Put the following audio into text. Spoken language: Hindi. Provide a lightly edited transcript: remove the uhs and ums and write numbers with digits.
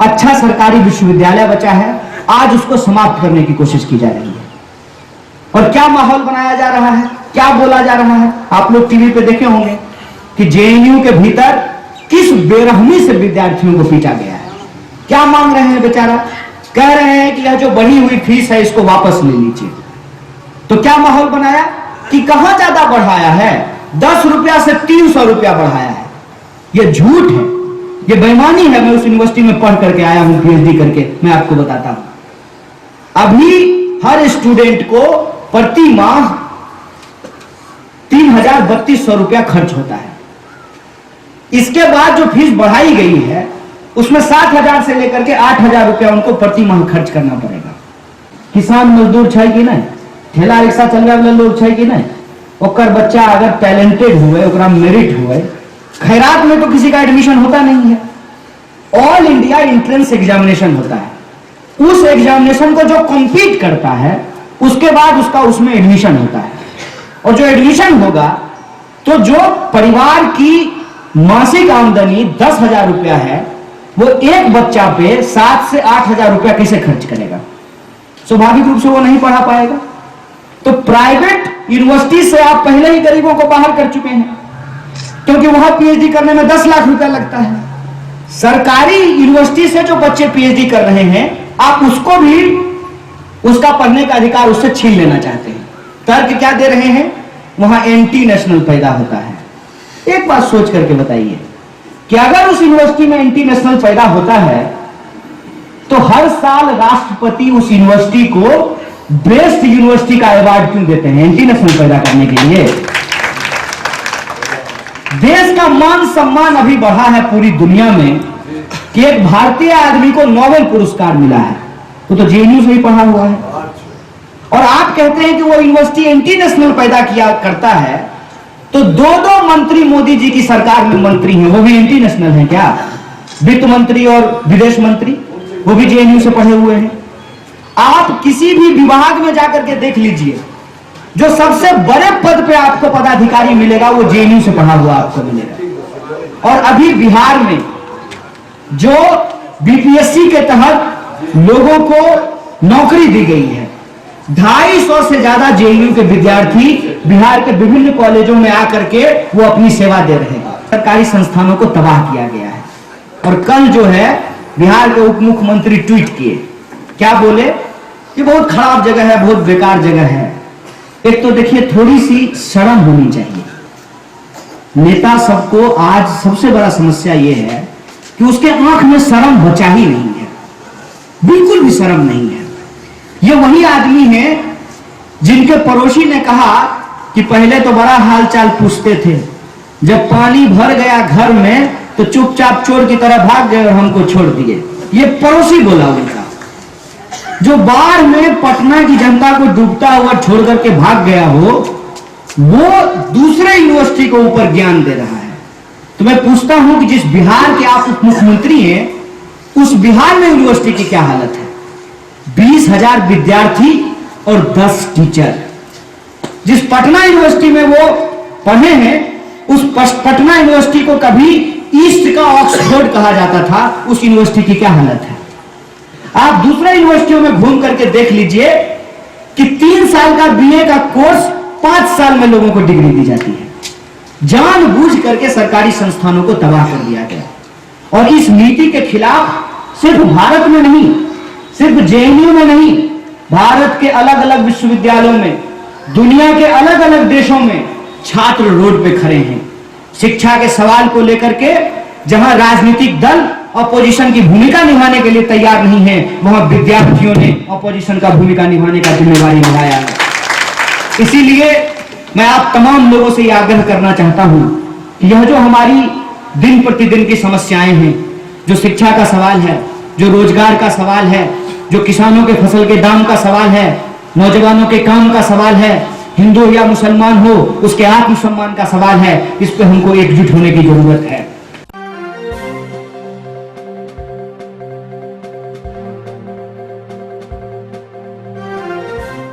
अच्छा सरकारी विश्वविद्यालय बचा है, आज उसको समाप्त करने की कोशिश की जा रही है। और क्या माहौल बनाया जा रहा है, क्या बोला जा रहा है, आप लोग टीवी पे देखे होंगे कि जेएनयू के भीतर किस बेरहमी से विद्यार्थियों को पीटा गया है। क्या मांग रहे हैं बेचारा, कह रहे हैं कि यह जो बढ़ी हुई फीस है इसको वापस ले लीजिए। तो क्या माहौल बनाया कि कहां ज्यादा बढ़ाया है, 10 रुपया से 300 रुपया बढ़ाया है। यह झूठ है, यह बेईमानी है। मैं उस यूनिवर्सिटी में पढ़ करके आया हूं, पीएचडी करके, मैं आपको बताता हूं। अभी हर स्टूडेंट को प्रति माह 3,3200 रुपया खर्च होता है। इसके बाद जो फीस बढ़ाई गई है उसमें 7,000 से लेकर के 8,000 रुपया उनको प्रति माह खर्च करना पड़ेगा। किसान मजदूर छै कि नहीं, ठेला रिक्शा चलने वाले लोग छै कि नहीं, ओकर बच्चा अगर टैलेंटेड हुए, ओकरा मेरिट हुए, खैरात में तो किसी का एडमिशन होता नहीं है। ऑल इंडिया एंट्रेंस एग्जामिनेशन होता है, उस एग्जामिनेशन को जो कंप्लीट करता है उसके बाद उसका उसमें एडमिशन होता है। और जो एडमिशन होगा तो जो परिवार की मासिक आमदनी 10,000 रुपया है, वो एक बच्चा पे 7 से 8,000 रुपया कैसे खर्च करेगा? स्वाभाविक रूप से वो नहीं पढ़ा पाएगा। तो प्राइवेट यूनिवर्सिटी से आप पहले ही गरीबों को बाहर कर चुके हैं, क्योंकि वहां पीएचडी करने में 10 लाख रुपया लगता है। सरकारी यूनिवर्सिटी से जो बच्चे पीएचडी कर रहे हैं, आप उसको भी उसका पढ़ने का अधिकार उससे छीन लेना चाहते हैं। तर्क क्या दे रहे हैं? वहां एंटी नेशनल पैदा होता है। एक बात सोच करके बताइए कि अगर उस यूनिवर्सिटी में एंटी नेशनल पैदा होता है तो हर साल राष्ट्रपति उस यूनिवर्सिटी को बेस्ट यूनिवर्सिटी का अवार्ड क्यों देते हैं? एंटी नेशनल पैदा करने के लिए। देश का मान सम्मान अभी बढ़ा है पूरी दुनिया में कि एक भारतीय आदमी को नोबेल पुरस्कार मिला है, वो तो जेएनयू से ही पढ़ा हुआ है। और आप कहते हैं कि वो यूनिवर्सिटी एंटी नेशनल पैदा किया करता है, तो दो मंत्री मोदी जी की सरकार में मंत्री हैं, वो भी एंटी नेशनल हैं क्या? वित्त मंत्री और विदेश मंत्री, वो भी जेएनयू से पढ़े हुए हैं। आप किसी भी विभाग में जाकर के देख लीजिए, जो सबसे बड़े पद पे आपको पदाधिकारी मिलेगा वो जेएनयू से पढ़ा हुआ आपको मिलेगा। और अभी बिहार में जो बीपीएससी के तहत लोगों को नौकरी दी गई है, 250 से ज्यादा जेएनयू के विद्यार्थी बिहार के विभिन्न कॉलेजों में आकर के वो अपनी सेवा दे रहे हैं। सरकारी संस्थानों को तबाह किया गया है। और कल जो है बिहार के उप मुख्यमंत्री ट्वीट किए, क्या बोले? ये बहुत खराब जगह है, बहुत बेकार जगह है। एक तो देखिए, थोड़ी सी शर्म होनी चाहिए। नेता सबको आज सबसे बड़ा समस्या यह है कि उसके आंख में शर्म बचा ही नहीं है, बिल्कुल भी शर्म नहीं है। ये वही आदमी है जिनके पड़ोसी ने कहा कि पहले तो बड़ा हालचाल पूछते थे, जब पानी भर गया घर में तो चुपचाप चोर की तरह भाग गए और हमको छोड़ दिए। ये पड़ोसी बोला उनका। जो बाढ़ में पटना की जनता को डूबता हुआ छोड़ करके भाग गया हो, वो दूसरे यूनिवर्सिटी को ऊपर ज्ञान दे रहा है। तो मैं पूछता हूं कि जिस बिहार के आप उप मुख्यमंत्री हैं, उस बिहार में यूनिवर्सिटी की क्या हालत है? 20,000 विद्यार्थी और 10 टीचर। जिस पटना यूनिवर्सिटी में वो पढ़े हैं, उस पटना यूनिवर्सिटी को कभी ईस्ट का ऑक्सफोर्ड कहा जाता था, उस यूनिवर्सिटी की क्या हालत है? आप दूसरे यूनिवर्सिटियों में घूम करके देख लीजिए कि 3 साल का बीए का कोर्स 5 साल में लोगों को डिग्री दी जाती है। जानबूझ करके सरकारी संस्थानों को तबाह कर दिया गया। और इस नीति के खिलाफ सिर्फ भारत में नहीं, सिर्फ जेएनयू में नहीं, भारत के अलग अलग विश्वविद्यालयों में, दुनिया के अलग अलग देशों में छात्र रोड पे खड़े हैं। शिक्षा के सवाल को लेकर के जहां राजनीतिक दल अपोजिशन की भूमिका निभाने के लिए तैयार नहीं है, वहां विद्यार्थियों ने अपोजिशन का भूमिका निभाने का जिम्मेवारी निभाया है। इसीलिए मैं आप तमाम लोगों से यह आग्रह करना चाहता हूं कि यह जो हमारी दिन प्रतिदिन की समस्याएं हैं, जो शिक्षा का सवाल है, जो रोजगार का सवाल है, जो किसानों के फसल के दाम का सवाल है, नौजवानों के काम का सवाल है, हिंदू या मुसलमान हो उसके आत्मसम्मान का सवाल है, इस पर हमको एकजुट होने की जरूरत है।